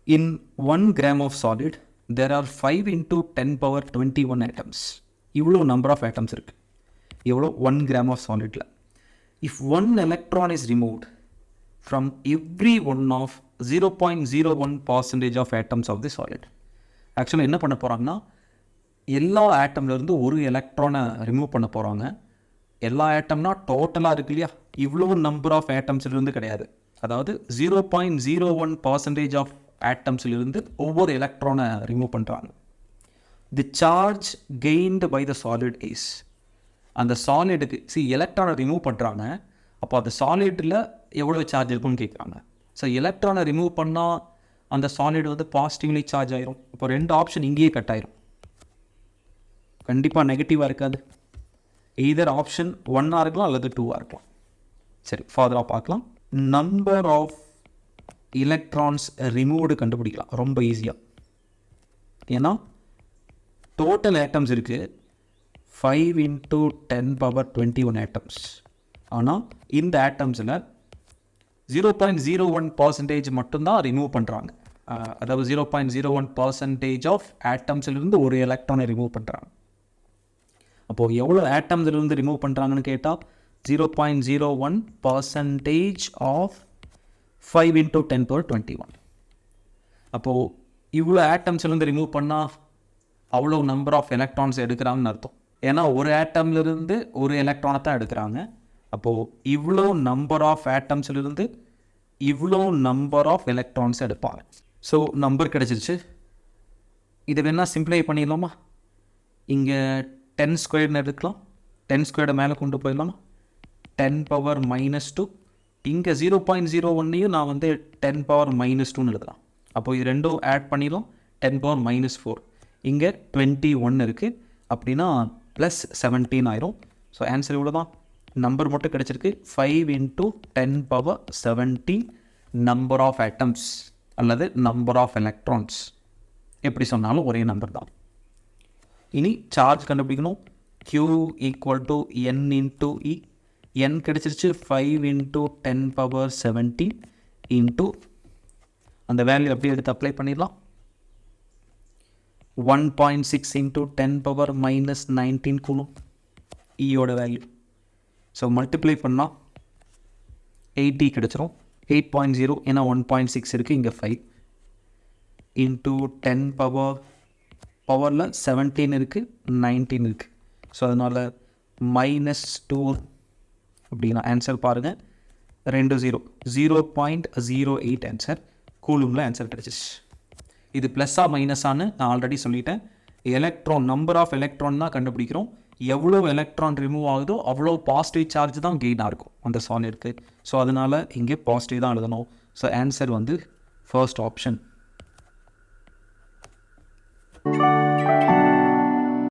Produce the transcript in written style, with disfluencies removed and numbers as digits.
In 1 gram of solid, there are 5 into 10 power 21 atoms. இவ்வளோ number of atoms இருக்கு. இவ்வளோ 1 gram of solid. If 1 electron is removed from every one of 0.01% of atoms of the solid. Actually என்ன பண்ண போகிறாங்கன்னா எல்லா ஆட்டம்லேருந்து ஒரு எலக்ட்ரானை remove பண்ண போகிறாங்க. எல்லா ஆட்டம்னா டோட்டலாக இருக்கு இல்லையா, இவ்வளோ நம்பர் ஆஃப் ஆட்டம்ஸ்லேருந்து கிடையாது. அதாவது 0.01% ஆஃப் ஆட்டம்ஸ்லேருந்து ஒவ்வொரு எலக்ட்ரானை ரிமூவ் பண்ணுறாங்க. The charge gained by the solid is, அந்த சாலிடுக்கு எலக்ட்ரானை ரிமூவ் பண்ணுறாங்க. அப்போ அந்த சாலிடில் எவ்வளோ சார்ஜ் இருக்குன்னு கேட்குறாங்க. ஸோ எலக்ட்ரானை ரிமூவ் பண்ணால் அந்த சாலிட் வந்து பாசிட்டிவ்லி சார்ஜ் ஆயிரும். இப்போ 2 ஆப்ஷன் இங்கேயே கட் ஆயிரும். கண்டிப்பாக நெகட்டிவாக இருக்காது. எய்தர் ஆப்ஷன் 1 இருக்கலாம் அல்லது 2 இருக்கலாம். சரி, ஃபாதராக பார்க்கலாம். நம்பர் ஆஃப் எலக்ட்ரான்ஸ் ரிமூவ்டு கண்டுபிடிக்கலாம் ரொம்ப ஈஸியாக. ஏன்னா டோட்டல் ஆட்டம்ஸ் இருக்குது 5 into 10 power 21 ஆட்டம்ஸ். ஆனால் இந்த ஆட்டம்ஸில் 0.01% மட்டும்தான் ரிமூவ் பண்ணுறாங்க. அதாவது 0.01% ஆஃப் ஆட்டம்ஸ்லேருந்து ஒரு எலக்ட்ரானை ரிமூவ் பண்ணுறாங்க. அப்போது எவ்வளோ ஆட்டம்ஸ்லேருந்து ரிமூவ் பண்ணுறாங்கன்னு கேட்டால் 0.01% ஆஃப் 5 into 10 power 21. அப்போது இவ்வளோ ஆட்டம்ஸ்லேருந்து ரிமூவ் பண்ணால் அவ்வளோ நம்பர் ஆஃப் எலக்ட்ரான்ஸ் எடுக்கிறாங்கன்னு அர்த்தம். ஏன்னா ஒரு ஆட்டம்லேருந்து ஒரு எலக்ட்ரானை தான் எடுக்கிறாங்க. அப்போது இவ்வளோ நம்பர் ஆஃப் ஆட்டம்ஸ்லேருந்து இவ்வளோ நம்பர் ஆஃப் எலக்ட்ரான்ஸ் எடுப்பாங்க. ஸோ நம்பர் கிடச்சிருச்சு. இதை வேணால் சிம்பிளை பண்ணிடலாமா? இங்கே 10 ஸ்கொயர்னு எடுக்கலாம். 10 ஸ்கொயர்டை மேலே கொண்டு போயிடலாமா? 10 power -2. இங்கே 0.01 நான் வந்து 10 power -2 எழுதலாம். அப்போது இது ரெண்டும் ஆட் பண்ணிடலாம். 10 power -4. இங்கே 21 இருக்குது. அப்படின்னா +17 ஆயிரும். ஸோ ஆன்சர் இவ்வளோ தான். நம்பர் மட்டும் கிடச்சிருக்கு 5 into 10 power 17 number of atoms அல்லது நம்பர் ஆஃப் எலக்ட்ரான்ஸ். எப்படி சொன்னாலும் ஒரே நம்பர் தான். இனி சார்ஜ் கண்டுபிடிக்கணும். Q = N into E. N கிடச்சிருச்சு 5 into 10 power 17 into அந்த வேல்யூ அப்படியே எடுத்து அப்ளை பண்ணிடலாம். 1.6 into 10 power -19 கூலும் ஈயோட வேல்யூ. ஸோ மல்டிப்ளை பண்ணால் 80 கிடச்சிரும். 8.0 ஏன்னா 1.6 இருக்குது, இங்கே 5 into 10 பவரில் 17 இருக்குது, 19 இருக்குது. ஸோ அதனால் -2 அப்படின்னா ஆன்சர் பாருங்கள் 0.08 ஆன்சர். கூலுமில் ஆன்சர் கிடச்சிச்சு. இது ப்ளஸ்ஸாக மைனஸான்னு நான் ஆல்ரெடி சொல்லிட்டேன். எலக்ட்ரான் நம்பர் ஆஃப் எலக்ட்ரான் தான் கண்டுபிடிக்கிறோம். எவ்வளோ எலக்ட்ரான் ரிமூவ் ஆகுதோ அவ்வளோ பாசிட்டிவ் சார்ஜ் தான் கெயினாக இருக்கும் அந்த சாலிடுக்கு. ஸோ அதனால் இங்கே பாசிட்டிவ் தான் எழுதணும். ஸோ ஆன்சர் வந்து ஃபர்ஸ்ட் ஆப்ஷன்.